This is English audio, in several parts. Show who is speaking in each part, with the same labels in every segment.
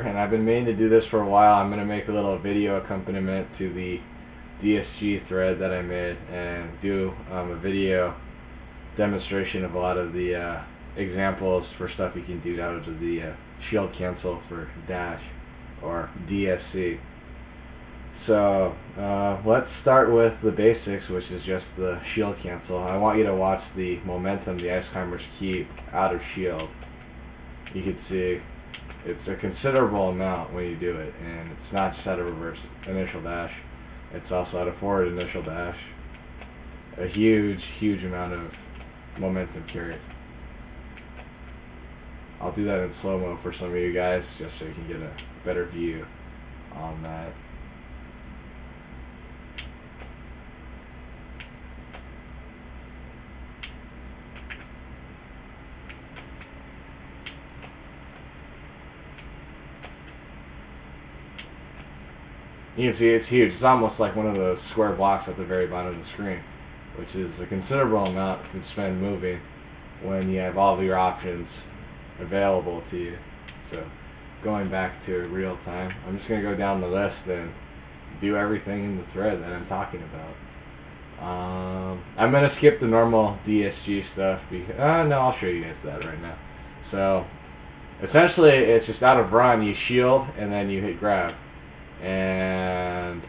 Speaker 1: And I've been meaning to do this for a while. I'm going to make a little video accompaniment to the DSC thread that I made and do a video demonstration of a lot of the examples for stuff you can do out of the shield cancel for dash or DSC. So let's start with the basics, which is just the shield cancel. I want you to watch the momentum the ice climbers keep out of shield. You can see it's a considerable amount when you do it, and it's not just out of reverse initial dash, it's also out of forward initial dash. A huge amount of momentum carried. I'll do that in slow-mo for some of you guys, just so you can get a better view on that. You can see it's huge. It's almost like one of those square blocks at the very bottom of the screen, which is a considerable amount to spend moving when you have all of your options available to you. So going back to real time, I'm just going to go down the list and do everything in the thread that I'm talking about. I'm going to skip the normal DSG stuff because, no, I'll show you guys that right now. So essentially it's just out of run, you shield and then you hit grab. And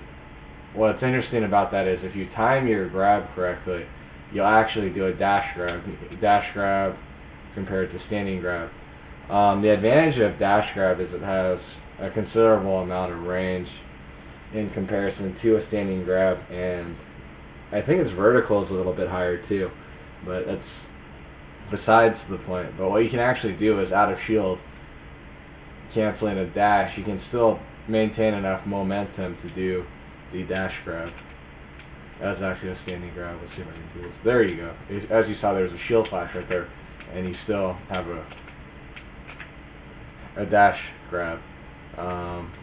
Speaker 1: what's interesting about that is if you time your grab correctly, you'll actually do a dash grab compared to standing grab. The advantage of dash grab is it has a considerable amount of range in comparison to a standing grab, and I think its vertical is a little bit higher too, but that's besides the point. But what you can actually do is out of shield canceling a dash, you can still maintain enough momentum to do the dash grab. That's actually a standing grab. Let's see if I can do this. There you go. As you saw, there's a shield flash right there, and you still have a dash grab.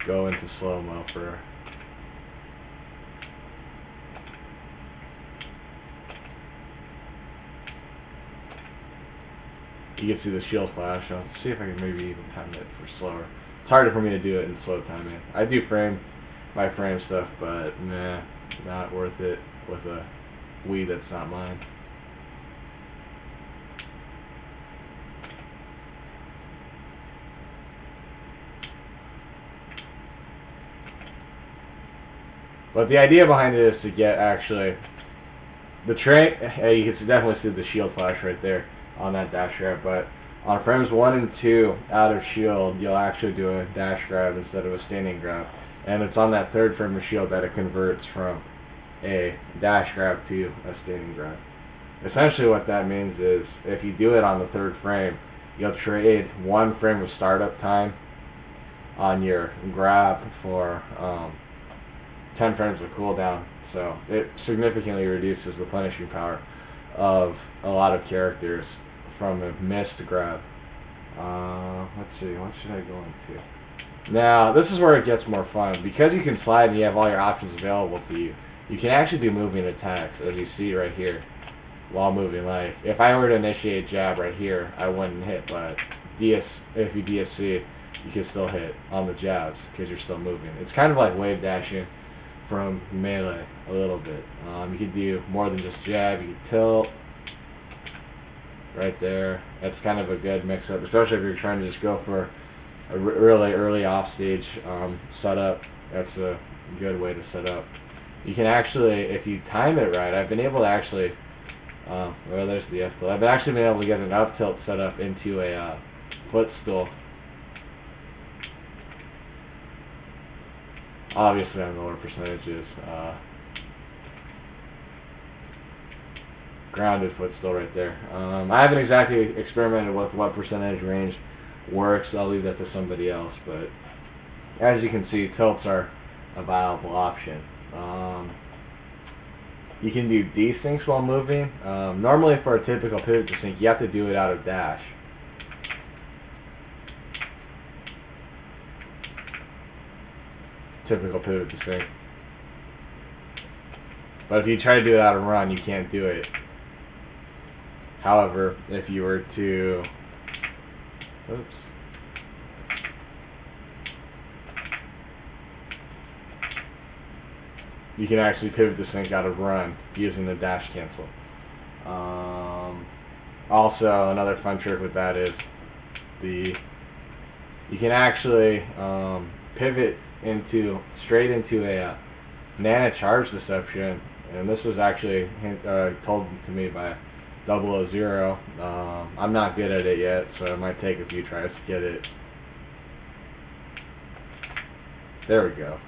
Speaker 1: Go into slow-mo for you can see the shield flash. I'll see if I can maybe even time it for slower. It's harder for me to do it in slow timing. I do frame by frame stuff, but nah, not worth it with a Wii that's not mine. But the idea behind it is to get actually the train. You can definitely see the shield flash right there on that dash grab, but on frames 1 and 2 out of shield, you'll actually do a dash grab instead of a standing grab. And it's on that third frame of shield that it converts from a dash grab to a standing grab. Essentially what that means is if you do it on the third frame, you'll trade 1 frame of startup time on your grab for 10 frames of cooldown. So it significantly reduces the punishing power of a lot of characters from a missed grab. Let's see, what should I go into? Now, this is where it gets more fun. Because you can slide and you have all your options available to you, you can actually do moving attacks, as you see right here, while moving. Like, if I were to initiate jab right here, I wouldn't hit, but if you DSC, you can still hit on the jabs because you're still moving. It's kind of like wave dashing from melee a little bit. You can do more than just jab. You can tilt right there. That's kind of a good mix-up, especially if you're trying to just go for a really early offstage setup. That's a good way to set up. You can actually, if you time it right, I've been able to actually, well, there's the F tilt. I've actually been able to get an up tilt set up into a footstool. Obviously on lower percentages. Grounded footstool right there. I haven't exactly experimented with what percentage range works. I'll leave that to somebody else, but as you can see, tilts are a viable option. You can do desyncs while moving. Normally for a typical pivot to sync, you have to do it out of dash. Typical pivot to sync. But if you try to do it out of run, you can't do it. However, if you were to, oops, you can actually pivot the sync out of run using the dash cancel. Also, another fun trick with that is you can actually pivot straight into a nano charge deception, and this was actually told to me by 000. I'm not good at it yet, so it might take a few tries to get it. There we go.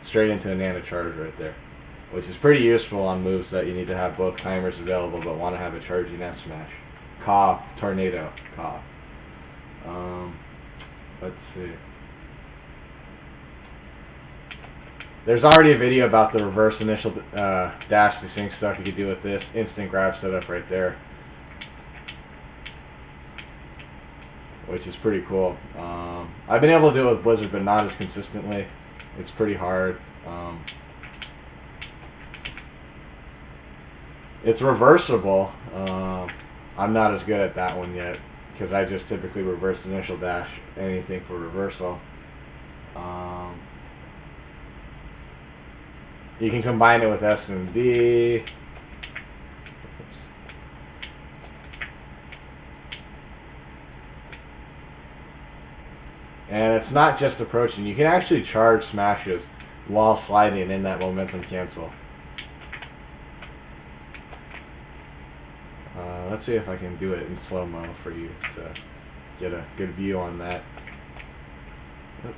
Speaker 1: Straight into a nano charge right there, which is pretty useful on moves that you need to have both timers available but want to have a charging F smash. Cough, tornado, cough. Let's see. There's already a video about the reverse initial dash to sync stuff you could do with this instant grab setup right there, which is pretty cool. I've been able to do it with Blizzard, but not as consistently. It's pretty hard. It's reversible. I'm not as good at that one yet, because I just typically reverse initial dash anything for reversal. You can combine it with S and D. And it's not just approaching. You can actually charge smashes while sliding in that momentum cancel. Let's see if I can do it in slow-mo for you to get a good view on that. Oops.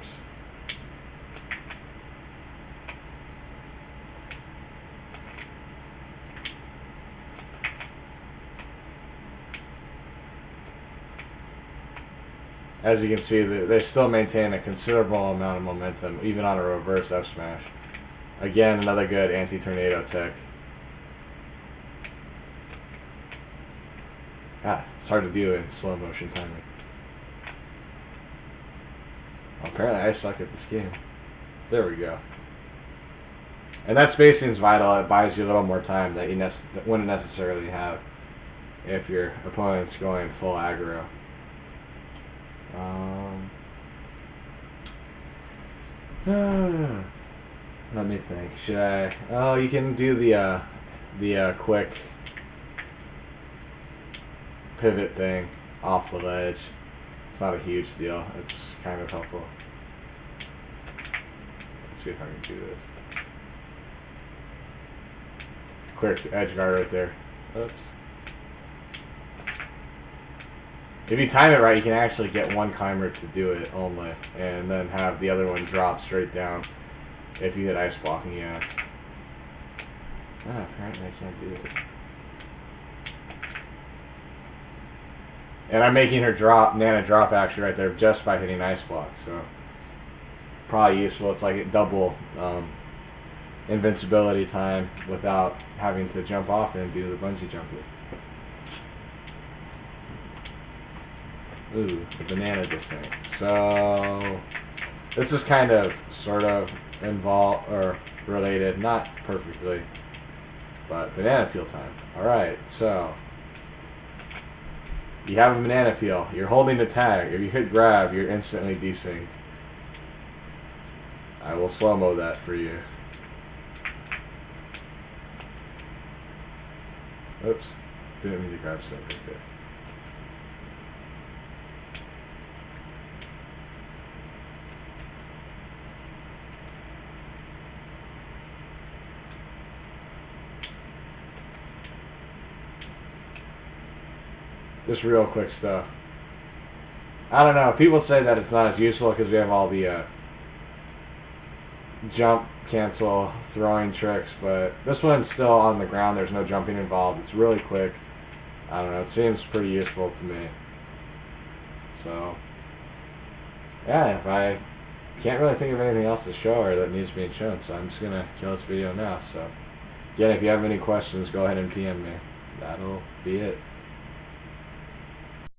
Speaker 1: As you can see, they still maintain a considerable amount of momentum, even on a reverse F smash. Again, another good anti-tornado tech. It's hard to do in slow motion timing. Apparently I suck at this game. There we go. And that spacing is vital. It buys you a little more time that you wouldn't necessarily have if your opponent's going full aggro. Let me think. Should I? Oh, you can do the quick pivot thing off the ledge. It's not a huge deal. It's kind of helpful. Let's see if I can do this. Quick edge guard right there. Oops. If you time it right, you can actually get one timer to do it only, and then have the other one drop straight down if you hit ice blocking, yeah. Apparently I can't do it. And I'm making her nano drop action right there just by hitting ice block, so probably useful. It's like a double invincibility time without having to jump off and do the bungee jumping. Ooh, the banana disconnect. So this is kind of sort of involved or related, not perfectly, but banana peel time. Alright, so you have a banana peel, you're holding the tag. If you hit grab, you're instantly desynced. I will slow-mo that for you. Oops, didn't mean to grab stuff right there. Just real quick stuff. I don't know. People say that it's not as useful because we have all the jump, cancel, throwing tricks, but this one's still on the ground. There's no jumping involved. It's really quick. I don't know. It seems pretty useful to me. So, yeah, if I can't really think of anything else to show her that needs being shown, so I'm just going to kill this video now. So, again, if you have any questions, go ahead and PM me. That'll be it.